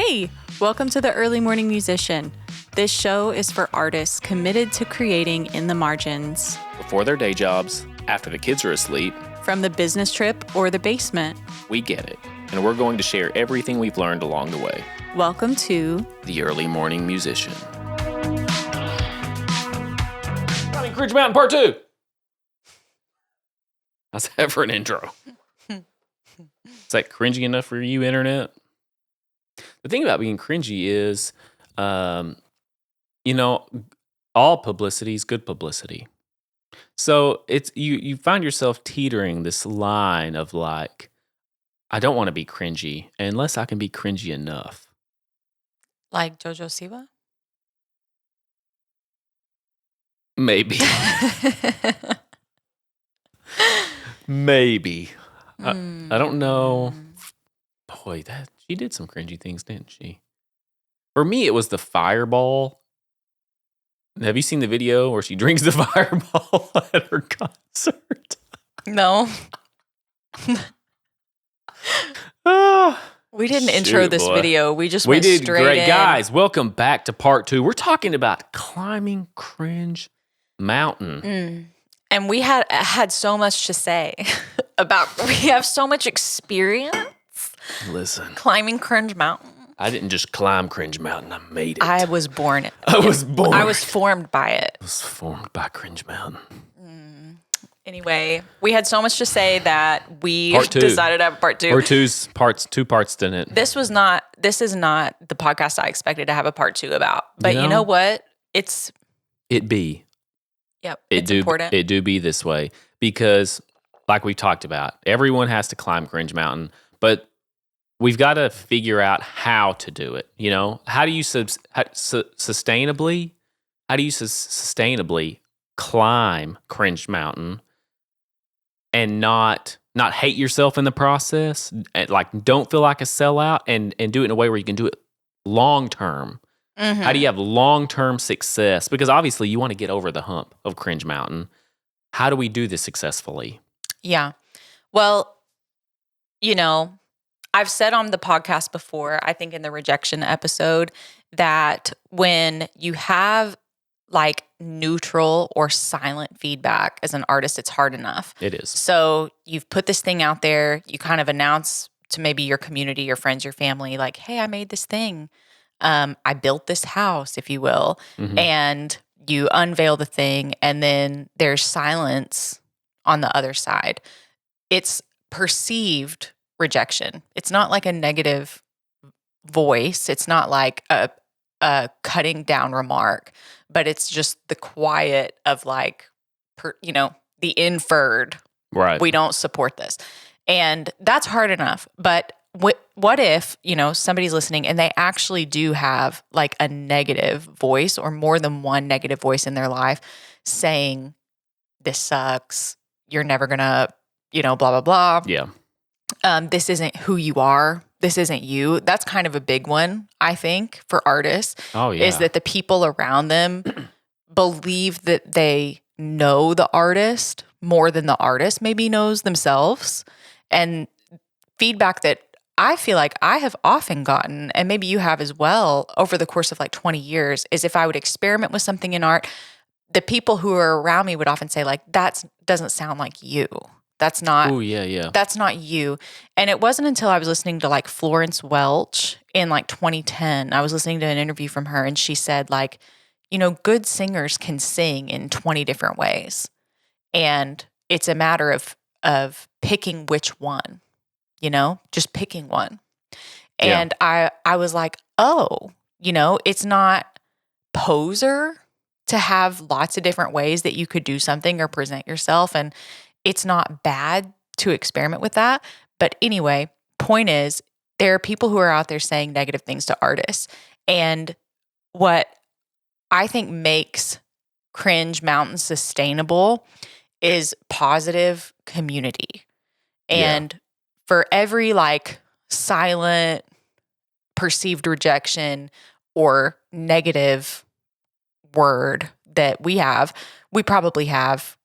Hey, welcome to the Early Morning Musician. This show is for artists committed to creating in the margins. Before their day jobs, after the kids are asleep. From the business trip or the basement. We get it, and we're going to share everything we've learned along the way. Welcome to The Early Morning Musician. Cringe Mountain Part 2! How's that for an intro? Is that cringy enough for you, Internet? The thing about being cringy is, all publicity is good publicity. So it's you find yourself teetering this line of like, I don't want to be cringy unless I can be cringy enough. like Jojo Siwa? Maybe. Maybe. I don't know. Boy, she did some cringy things, didn't she? For me, it was the fireball. Have you seen the video where she drinks the fireball at her concert? No. We didn't intro this video. We just went straight in. We did great. Guys, welcome back to part 2. We're talking about climbing Cringe Mountain. And we had so much to say we have so much experience. Listen. Climbing Cringe Mountain. I didn't just climb Cringe Mountain. I made it. I was born it. I was formed by it. I was formed by Cringe Mountain. Anyway, we had so much to say that we decided to have part 2. Or two parts, didn't it? This is not the podcast I expected to have a part 2 about. But you know what? It's important. It do be this way because, like we talked about, everyone has to climb Cringe Mountain, but we've got to figure out how to do it. How do you sustainably climb Cringe Mountain and not hate yourself in the process? Like, don't feel like a sellout and do it in a way where you can do it long term. Mm-hmm. How do you have long-term success? Because obviously you want to get over the hump of Cringe Mountain. How do we do this successfully? Yeah. Well, I've said on the podcast before, I think in the rejection episode, that when you have like neutral or silent feedback as an artist, it's hard enough. It is. So you've put this thing out there, you kind of announce to maybe your community, your friends, your family, like, hey, I made this thing. I built this house, if you will, and you unveil the thing, and then there's silence on the other side. It's perceived rejection. It's not like a negative voice. It's not like a cutting down remark, but it's just the quiet of like, the inferred. Right. We don't support this. And that's hard enough. But what if, somebody's listening and they actually do have like a negative voice or more than one negative voice in their life saying, this sucks, you're never gonna, blah, blah, blah. Yeah. This isn't who you are. This isn't you. That's kind of a big one, I think, for artists. Oh, yeah. Is that the people around them believe that they know the artist more than the artist maybe knows themselves. And feedback that I feel like I have often gotten, and maybe you have as well, over the course of like 20 years, is if I would experiment with something in art, the people who are around me would often say like, that doesn't sound like you. That's not. Oh, yeah. That's not you. And it wasn't until I was listening to like Florence Welch in like 2010, I was listening to an interview from her, and she said like, good singers can sing in 20 different ways. And it's a matter of picking which one. Just picking one. And I was like, it's not poser to have lots of different ways that you could do something or present yourself. And it's not bad to experiment with that. But anyway, point is, there are people who are out there saying negative things to artists. And what I think makes Cringe Mountain sustainable is positive community. And for every like silent perceived rejection or negative word that we probably have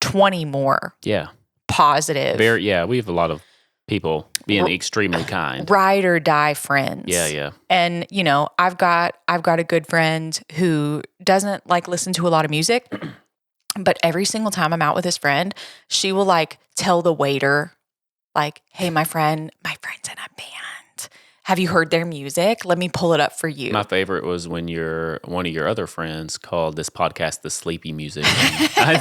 20 more. Yeah. Positive. We have a lot of people being extremely kind. Ride or die friends. Yeah. And, you know, I've got a good friend who doesn't like listen to a lot of music, but every single time I'm out with this friend, she will like tell the waiter, like, hey, my friend's in a band. Have you heard their music? Let me pull it up for you. My favorite was when one of your other friends called this podcast the Sleepy Musician. I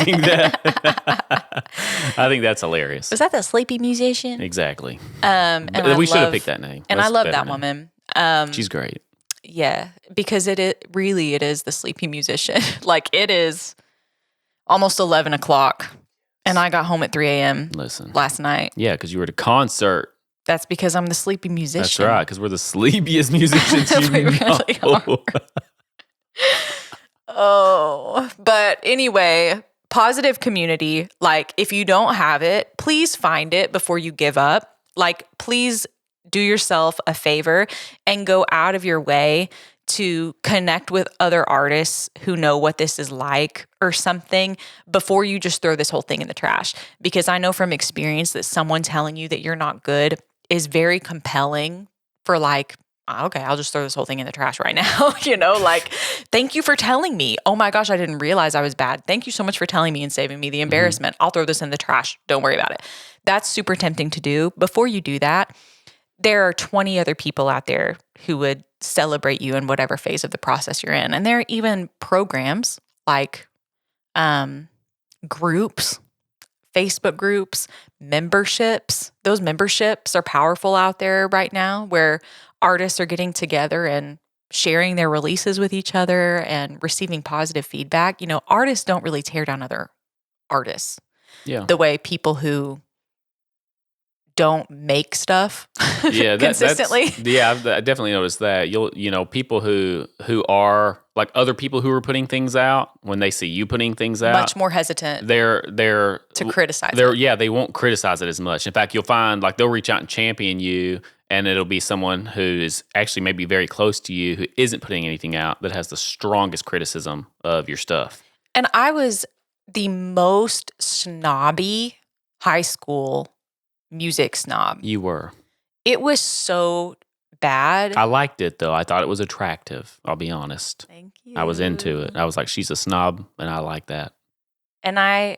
think that's hilarious. Was that the Sleepy Musician? Exactly. And we should have picked that name. And That's I love better that name. woman. She's great. Yeah, because it is the Sleepy Musician. Like, it is almost 11 o'clock, and I got home at 3 a.m. last night. Yeah, because you were at a concert. That's because I'm the Sleepy Musician. That's right, because we're the sleepiest musicians you We know. really are. Oh, but anyway, positive community. Like, if you don't have it, please find it before you give up. Like, please do yourself a favor and go out of your way to connect with other artists who know what this is like or something before you just throw this whole thing in the trash. Because I know from experience that someone telling you that you're not good is very compelling for like, okay, I'll just throw this whole thing in the trash right now. You know, like, thank you for telling me. Oh my gosh, I didn't realize I was bad. Thank you so much for telling me and saving me the embarrassment. I'll throw this in the trash. Don't worry about it. That's super tempting to do. Before you do that, there are 20 other people out there who would celebrate you in whatever phase of the process you're in. And there are even programs like groups, Facebook groups, memberships. Those memberships are powerful out there right now, where artists are getting together and sharing their releases with each other and receiving positive feedback. You know, artists don't really tear down other artists the way people who don't make stuff consistently. I've definitely noticed that. People who are like other people who are putting things out, when they see you putting things out, much more hesitant. They're to criticize it. Yeah, they won't criticize it as much. In fact, you'll find like they'll reach out and champion you, and it'll be someone who is actually maybe very close to you who isn't putting anything out that has the strongest criticism of your stuff. And I was the most snobby high school music snob. You were. It was so bad. I liked it though. I thought it was attractive. I'll be honest. Thank you. I was into it. I was like, she's a snob, and I like that. And I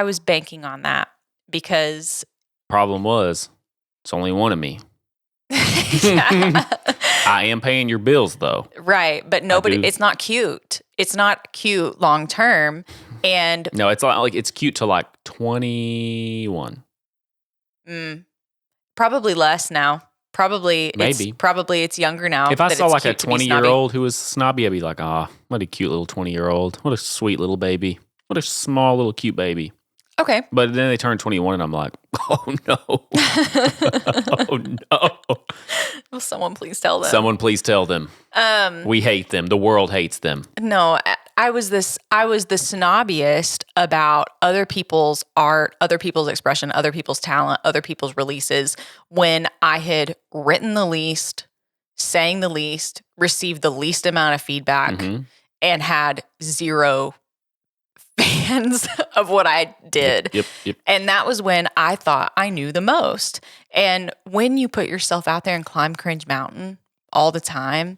was banking on that because problem was, it's only one of me. Yeah. I am paying your bills though. Right, but nobody. It's not cute. It's not cute long term. And no, it's like it's cute to like 21. Probably less now. Probably it's younger now. If I saw like a 20-year-old who was snobby, I'd be like, what a cute little 20-year-old. What a sweet little baby. What a small little cute baby. Okay. But then they turn 21 and I'm like, oh no. Oh no. Will someone please tell them? Someone please tell them. We hate them. The world hates them. No, I was the snobbiest about other people's art, other people's expression, other people's talent, other people's releases when I had written the least, sang the least, received the least amount of feedback, and had zero fans of what I did. Yep. And that was when I thought I knew the most. And when you put yourself out there and climb Cringe Mountain all the time,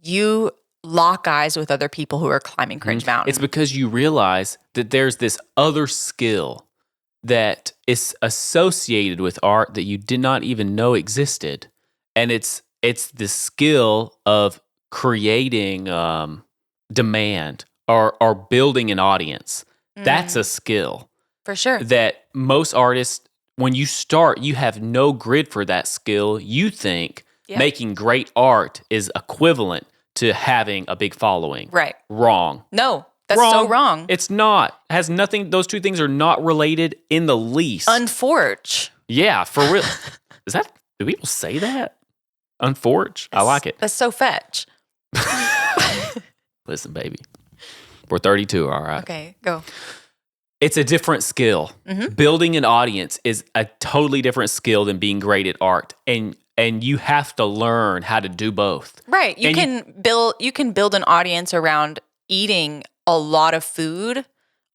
you lock eyes with other people who are climbing Cringe Mountain. It's because you realize that there's this other skill that is associated with art that you did not even know existed. And it's the skill of creating demand or building an audience. That's a skill. For sure. That most artists, when you start, you have no grid for that skill. You think making great art is equivalent to having a big following. Right. Wrong. No, that's so wrong. It's not. Has nothing. Those two things are not related in the least. Unforge. Yeah, for real. Do people say that? Unforge? I like it. That's so fetch. Listen, baby. We're 32, all right? Okay, go. It's a different skill. Building an audience is a totally different skill than being great at art. And you have to learn how to do both. Right. You can build an audience around eating a lot of food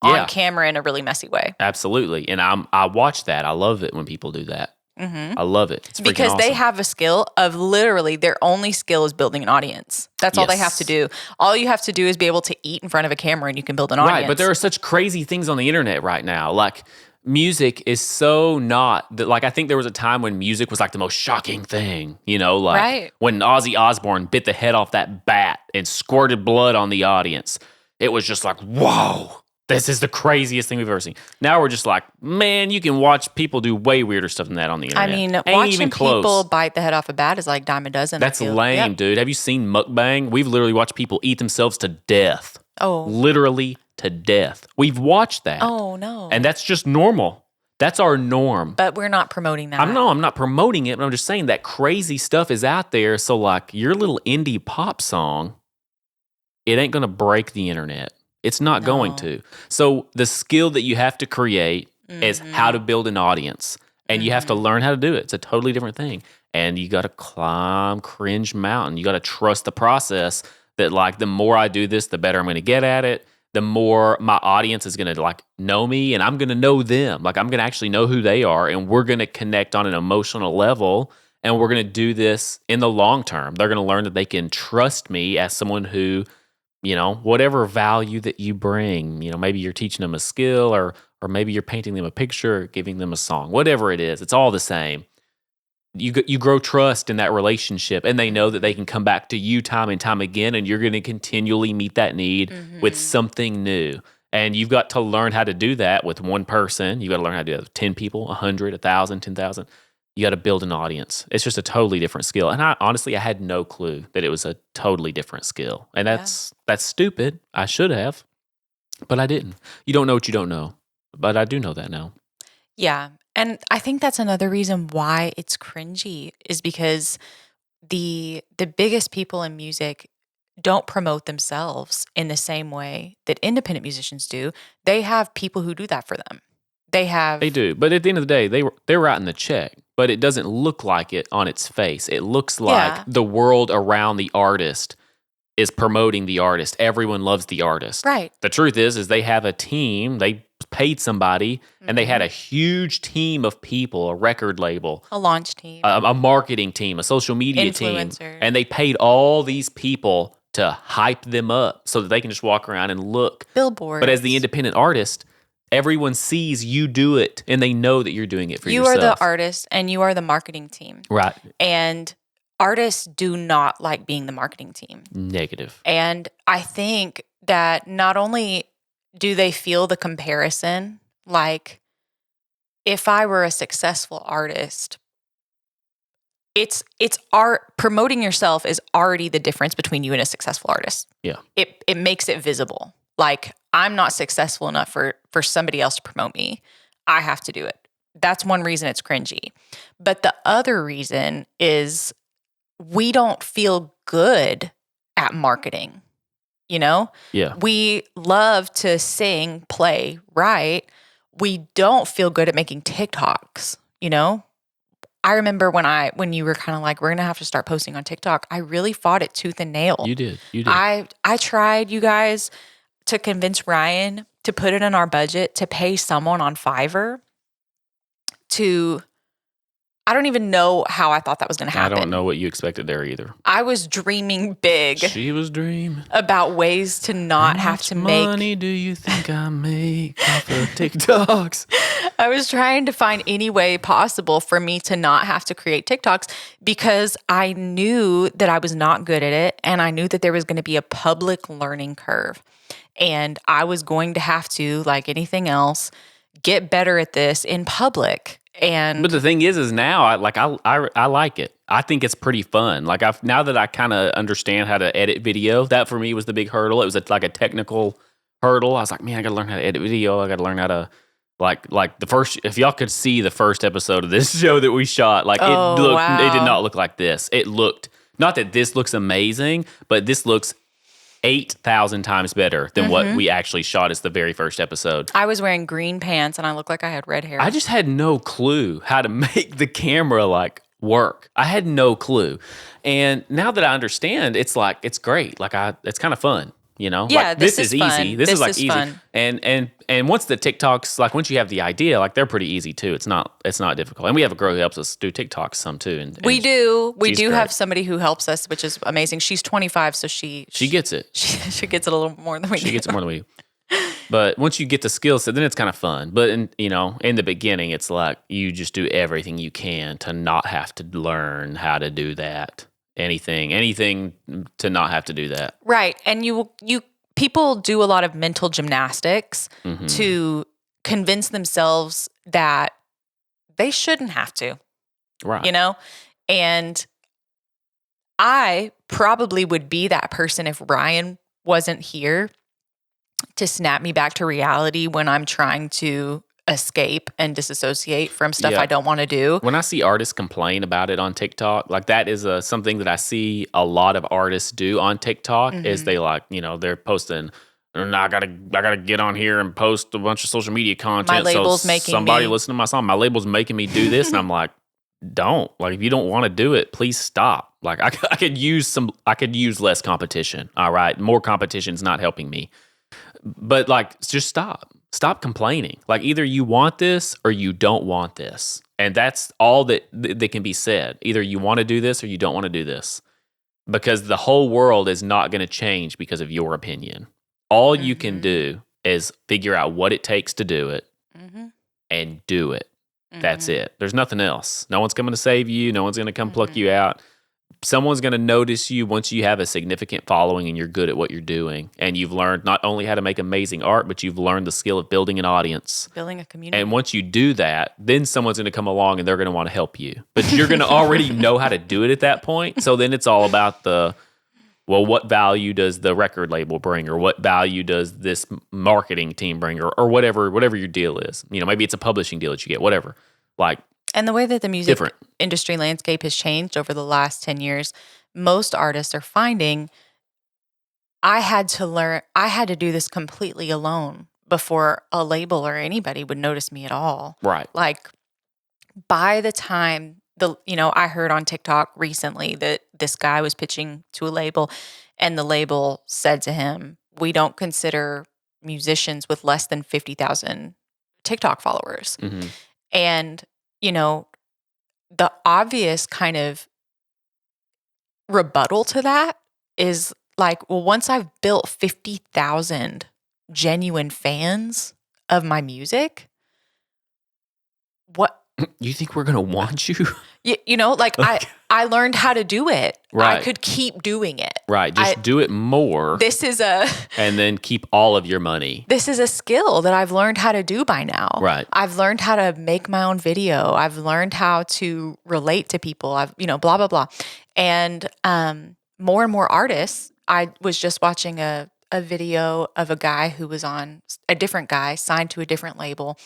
on camera in a really messy way. Absolutely. And I watch that. I love it when people do that. I love it. It's freaking because they awesome. have a skill of literally their only skill is building an audience. That's all they have to do. All you have to do is be able to eat in front of a camera and you can build an audience. Right, but there are such crazy things on the internet right now. Like music is so not that. Like I think there was a time when music was like the most shocking thing. You know, like when Ozzy Osbourne bit the head off that bat and squirted blood on the audience. It was just like, whoa. This is the craziest thing we've ever seen. Now we're just like, man, you can watch people do way weirder stuff than that on the internet. I mean, Ain't watching even close. people bite the head off a bat is like dime a dozen. That's lame, dude. Have you seen mukbang? We've literally watched people eat themselves to death. Oh. Literally to death. We've watched that. Oh, no. And that's just normal. That's our norm. But we're not promoting that. I'm not promoting it, but I'm just saying that crazy stuff is out there. So like your little indie pop song, it ain't going to break the internet. It's not going to. So the skill that you have to create is how to build an audience. And you have to learn how to do it. It's a totally different thing. And you got to climb Cringe Mountain. You got to trust the process that like the more I do this, the better I'm going to get at it. The more my audience is going to like know me and I'm going to know them. Like I'm going to actually know who they are and we're going to connect on an emotional level and we're going to do this in the long term. They're going to learn that they can trust me as someone who, you know, whatever value that you bring, you know, maybe you're teaching them a skill or maybe you're painting them a picture or giving them a song, whatever it is, it's all the same. You grow trust in that relationship and they know that they can come back to you time and time again and you're going to continually meet that need with something new. And you've got to learn how to do that with one person. You've got to learn how to do that with 10 people, 100, 1,000, 10,000. You got to build an audience. It's just a totally different skill. And I had no clue that it was a totally different skill. And that's stupid. I should have, but I didn't. You don't know what you don't know. But I do know that now. Yeah. And I think that's another reason why it's cringy is because the biggest people in music don't promote themselves in the same way that independent musicians do. They have people who do that for them. They do. But at the end of the day, they're writing the check. But it doesn't look like it on its face. It looks like the world around the artist is promoting the artist. Everyone loves the artist. Right. The truth is they have a team. They paid somebody, and they had a huge team of people, a record label. A launch team. A marketing team, a social media team. And they paid all these people to hype them up so that they can just walk around and look. Billboards. But as the independent artist, everyone sees you do it, and they know that you're doing it for yourself. You are the artist, and you are the marketing team. Right. And artists do not like being the marketing team. Negative. And I think that not only do they feel the comparison, like if I were a successful artist, it's art. Promoting yourself is already the difference between you and a successful artist. Yeah. It makes it visible. Like I'm not successful enough for somebody else to promote me. I have to do it. That's one reason it's cringy. But the other reason is we don't feel good at marketing. You know? Yeah. We love to sing, play, write. We don't feel good at making TikToks, you know? I remember when you were kind of like, we're going to have to start posting on TikTok, I really fought it tooth and nail. You did. I tried, you guys, to convince Ryan to put it in our budget to pay someone on Fiverr to, I don't even know how I thought that was going to happen. I don't know what you expected there either. I was dreaming big. She was dreaming about ways to not have to make. How much money do you think I make off of TikToks? I was trying to find any way possible for me to not have to create TikToks because I knew that I was not good at it and I knew that there was going to be a public learning curve. And I was going to have to, like anything else, get better at this in public. But the thing is now I like it. I think it's pretty fun. Like now that I kind of understand how to edit video, that for me was the big hurdle. It was like a technical hurdle. I was like, man, I got to learn how to edit video. I got to learn how to like the first. If y'all could see the first episode of this show that we shot, like it did not look like this. It looked not that this looks amazing, but this looks 8,000 times better than what we actually shot as the very first episode. I was wearing green pants and I looked like I had red hair. I just had no clue how to make the camera like work. I had no clue. And now that I understand, it's like, it's great. Like it's kind of fun. you know? Yeah, Like this this is is fun. easy. This is This like is easy. fun. And once the TikToks, like once you have the idea, like they're pretty easy too. It's not difficult. And we have a girl who helps us do TikToks some too. And We do she's great. have somebody who helps us, which is amazing. She's 25, so she gets it. She gets it a little more than we do. She gets it more than we do. But once you get the skill set, then it's kind of fun. But in the beginning, it's like you just do everything you can to not have to learn how to do that. Anything to not have to do that. Right. And you people do a lot of mental gymnastics Mm-hmm. to convince themselves that they shouldn't have to. Right. You know? And I probably would be that person if Ryan wasn't here to snap me back to reality when I'm trying to escape and disassociate from stuff Yeah. I don't want to do. When I see artists complain about it on TikTok, like that is something that I see a lot of artists do on TikTok. Is they like, they're posting, I gotta get on here and post a bunch of social media content. My label's making somebody me- listen to my song. My label's making me do this, and I'm like, don't. Like if you don't want to do it, please stop. Like I could use less competition. All right, more competition's not helping me. But like, just stop. Stop complaining. Like either you want this or you don't want this, and that's all that can be said. Either you want to do this or you don't want to do this, because the whole world is not going to change because of your opinion. All you can do is figure out what it takes to do it and do it. That's it. There's nothing else. No one's coming to save you. No one's going to come pluck you out. Someone's going to notice you once you have a significant following and you're good at what you're doing. And you've learned not only how to make amazing art, but you've learned the skill of building an audience. Building a community. And once you do that, then someone's going to come along and they're going to want to help you. But you're going to already know how to do it at that point. So then it's all about what value does the record label bring, or what value does this marketing team bring, or whatever your deal is. Maybe it's a publishing deal that you get, whatever. Like, and the way that the music different. industry landscape has changed over the last 10 years, most artists are finding I had to do this completely alone before a label or anybody would notice me at all. Right. Like by the time I heard on TikTok recently that this guy was pitching to a label and the label said to him, "We don't consider musicians with less than 50,000 TikTok followers." Mm-hmm. And, the obvious kind of rebuttal to that is like, well, once I've built 50,000 genuine fans of my music, what? You think we're going to want you? I learned how to do it. Right. I could keep doing it. Right. Just do it more. And then keep all of your money. This is a skill that I've learned how to do by now. Right. I've learned how to make my own video. I've learned how to relate to people. I've, blah, blah, blah. And more and more artists, I was just watching a video of a guy who was on a different guy signed to a different label.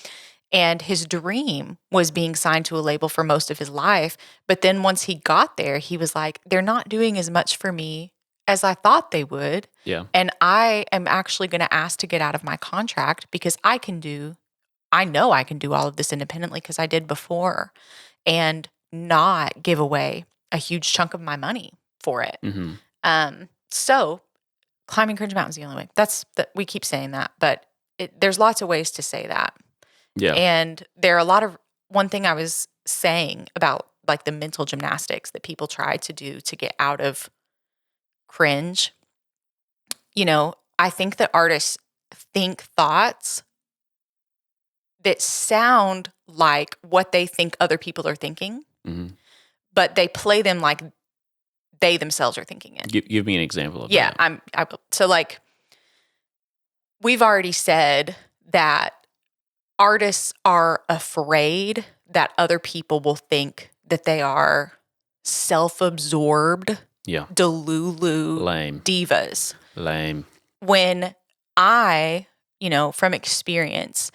And his dream was being signed to a label for most of his life. But then once he got there, he was like, they're not doing as much for me as I thought they would. Yeah. And I am actually going to ask to get out of my contract because I know I can do all of this independently because I did before, and not give away a huge chunk of my money for it. Mm-hmm. So climbing Cringe Mountain is the only way. We keep saying that, but there's lots of ways to say that. Yeah. And there are one thing I was saying about like the mental gymnastics that people try to do to get out of cringe. I think that artists think thoughts that sound like what they think other people are thinking, but they play them like they themselves are thinking it. Give me an example of that. Yeah, so like we've already said that artists are afraid that other people will think that they are self-absorbed, delulu Lame divas. Lame. When I, from experience,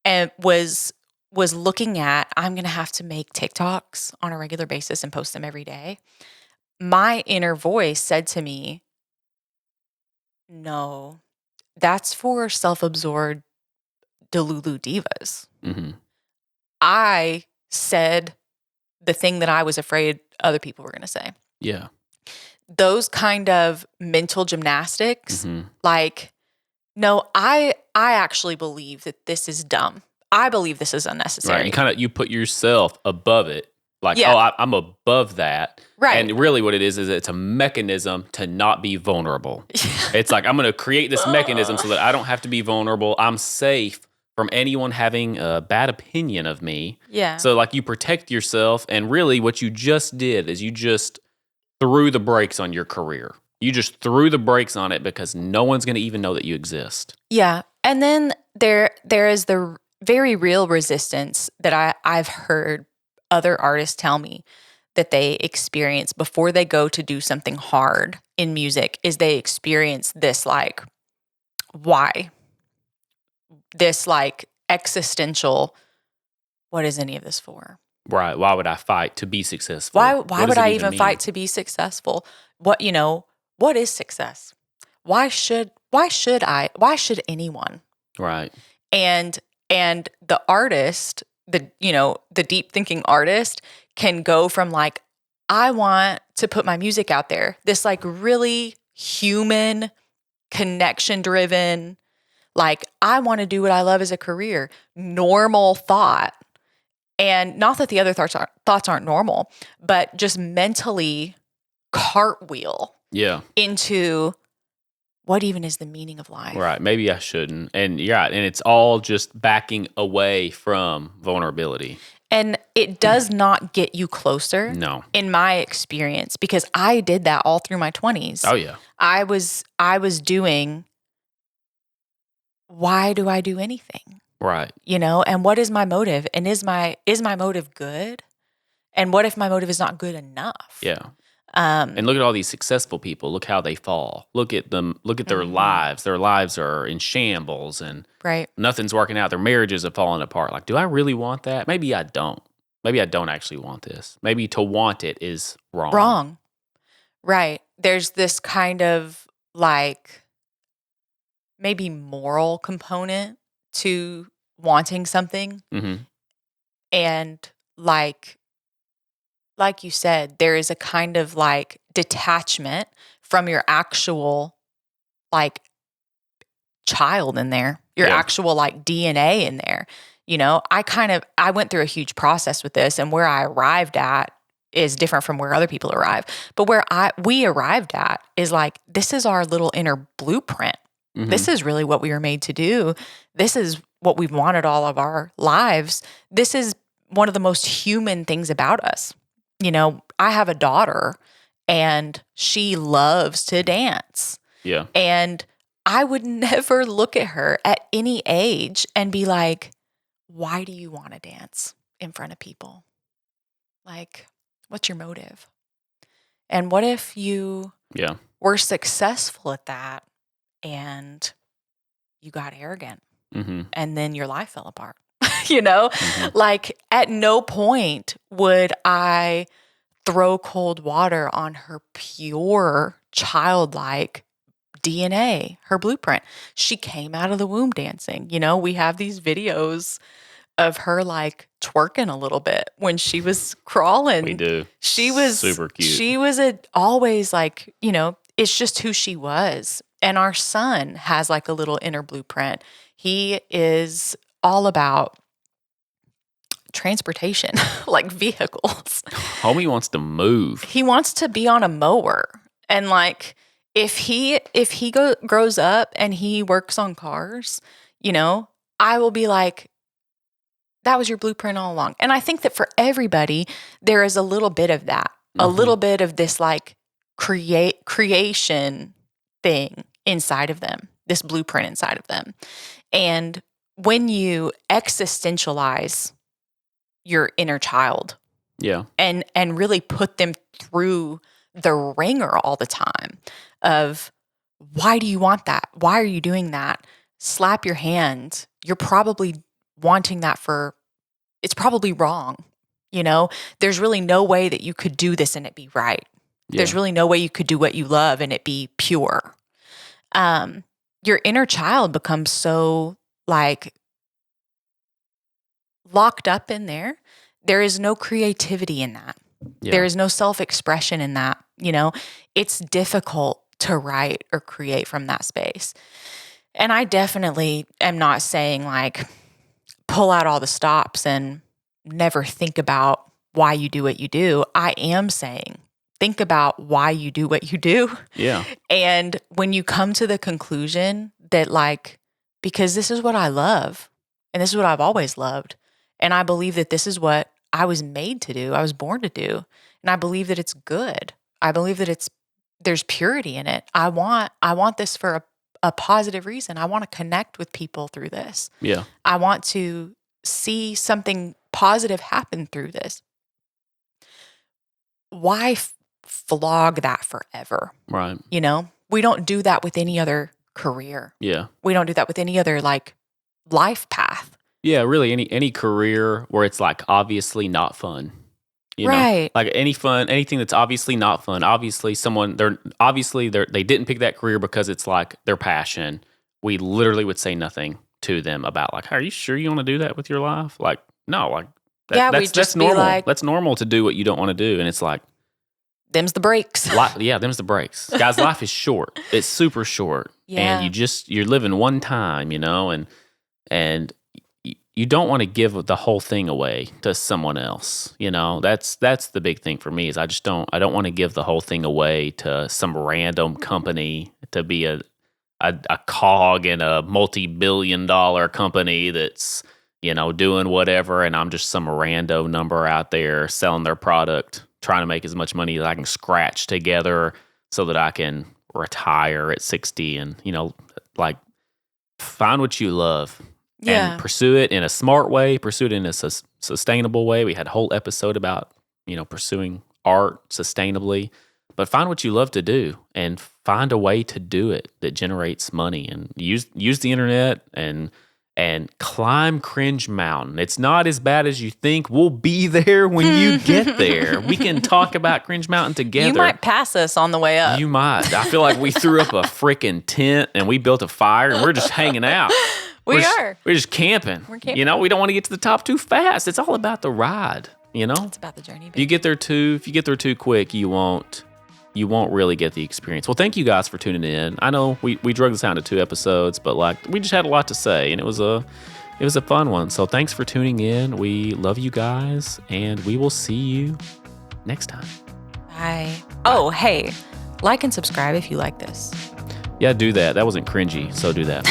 and was looking at, I'm going to have to make TikToks on a regular basis and post them every day. My inner voice said to me, no, that's for self-absorbed delulu divas. Mm-hmm. I said the thing that I was afraid other people were going to say. Yeah. those kind of mental gymnastics, Mhm. like, no, I actually believe that this is dumb. I believe this is Right. unnecessary. You put yourself above it. Like, Yeah. I'm above that. Right. And really what it is it's a mechanism to not be vulnerable. It's like, I'm going to create this mechanism so that I don't have to be vulnerable. I'm safe from anyone having a bad opinion of me. Yeah. So like you protect yourself. And really what you just did is you just threw the brakes on your career. You just threw the brakes on it because no one's going to even know that you exist. Yeah. And then there is the very real resistance that I've heard other artists tell me that they experience before they go to do something hard in music is they experience this like, why? This like existential, what is any of this for? Right. Why would I fight to be successful? Why What would does it I even mean? fight to be successful? What is success? Why should anyone? Right. And the artist, the deep thinking artist can go from like, I want to put my music out there, this like really human, connection driven, like I want to do what I love as a career, normal thought. And not that the other thoughts aren't normal, but just mentally cartwheel Yeah. into what even is the meaning of life? Right. Maybe I shouldn't. And yeah, and it's all just backing away from vulnerability. And it does not get you closer. No. In my experience, because I did that all through my 20s. Oh yeah. I was doing, why do I do anything? Right. And what is my motive? And is my motive good? And what if my motive is not good enough? Yeah. And look at all these successful people. Look how they fall. Look at them. Look at their lives. Their lives are in shambles and right. Nothing's working out. Their marriages have fallen apart. Like, do I really want that? Maybe I don't. Maybe I don't actually want this. Maybe to want it is wrong. Wrong. Right. There's this kind of like maybe moral component to wanting something. Mm-hmm. And like you said, there is a kind of like detachment from your actual like child in there, your actual like DNA in there. I went through a huge process with this, and where I arrived at is different from where other people arrive. But where we arrived at is like, this is our little inner blueprint. Mm-hmm. This is really what we were made to do. This is what we've wanted all of our lives. This is one of the most human things about us. I have a daughter and she loves to dance. Yeah. And I would never look at her at any age and be like, why do you want to dance in front of people? Like, what's your motive? And what if you were successful at that and you got arrogant and then your life fell apart? Like at no point would I throw cold water on her pure childlike DNA, her blueprint. She came out of the womb dancing. We have these videos of her like twerking a little bit when she was crawling. We do. She was super cute. She was always like, it's just who she was. And our son has like a little inner blueprint. He is all about transportation, like vehicles. Homie wants to move. He wants to be on a mower. And like, if he grows up and he works on cars, I will be like, that was your blueprint all along. And I think that for everybody, there is a little bit of that, a little bit of this like creation thing inside of them, this blueprint inside of them. And when you existentialize your inner child, and really put them through the ringer all the time of, why do you want that? Why are you doing that? Slap your hand. You're probably wanting that it's probably wrong. There's really no way that you could do this and it be right. Yeah. There's really no way you could do what you love and it be pure. Your inner child becomes so like locked up in there. There is no creativity in that. Yeah. There is no self-expression in that, It's difficult to write or create from that space. And I definitely am not saying like pull out all the stops and never think about why you do what you do. I am saying think about why you do what you do. Yeah. And when you come to the conclusion that like, because this is what I love and this is what I've always loved. And I believe that this is what I was made to do. I was born to do. And I believe that it's good. I believe that there's purity in it. I want this for a positive reason. I want to connect with people through this. Yeah. I want to see something positive happen through this. Why flog that forever? Right. We don't do that with any other career. Yeah. We don't do that with any other like life path. Yeah, really any career where it's like obviously not fun. Right. Like anything that's obviously not fun. Obviously they didn't pick that career because it's like their passion. We literally would say nothing to them about like, are you sure you want to do that with your life? Like, no, like that's normal. Like, that's normal to do what you don't want to do. And it's like, them's the breaks. them's the breaks. Guys, life is short. It's super short. Yeah. And you're living one time, and you don't want to give the whole thing away to someone else. That's the big thing for me is I don't want to give the whole thing away to some random company to be a cog in a multi-billion-dollar company that's, doing whatever. And I'm just some rando number out there selling their product, trying to make as much money as I can scratch together so that I can retire at 60 and, like find what you love. Yeah. And pursue it in a smart way, pursue it in a sustainable way. We had a whole episode about, pursuing art sustainably. But find what you love to do and find a way to do it that generates money and use the internet and climb Cringe Mountain. It's not as bad as you think. We'll be there when you get there. We can talk about Cringe Mountain together. You might pass us on the way up. You might. I feel like we threw up a freaking tent and we built a fire and we're just hanging out. We're just camping. We're camping. We don't want to get to the top too fast. It's all about the ride, It's about the journey. If you get there too quick, you won't really get the experience. Well, thank you guys for tuning in. I know we drug this down to 2 episodes, but like we just had a lot to say and it was a fun one. So thanks for tuning in. We love you guys and we will see you next time. Bye. Oh, hey, like and subscribe if you like this. Yeah, do that. That wasn't cringy, so do that.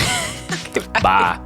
Okay, Bye.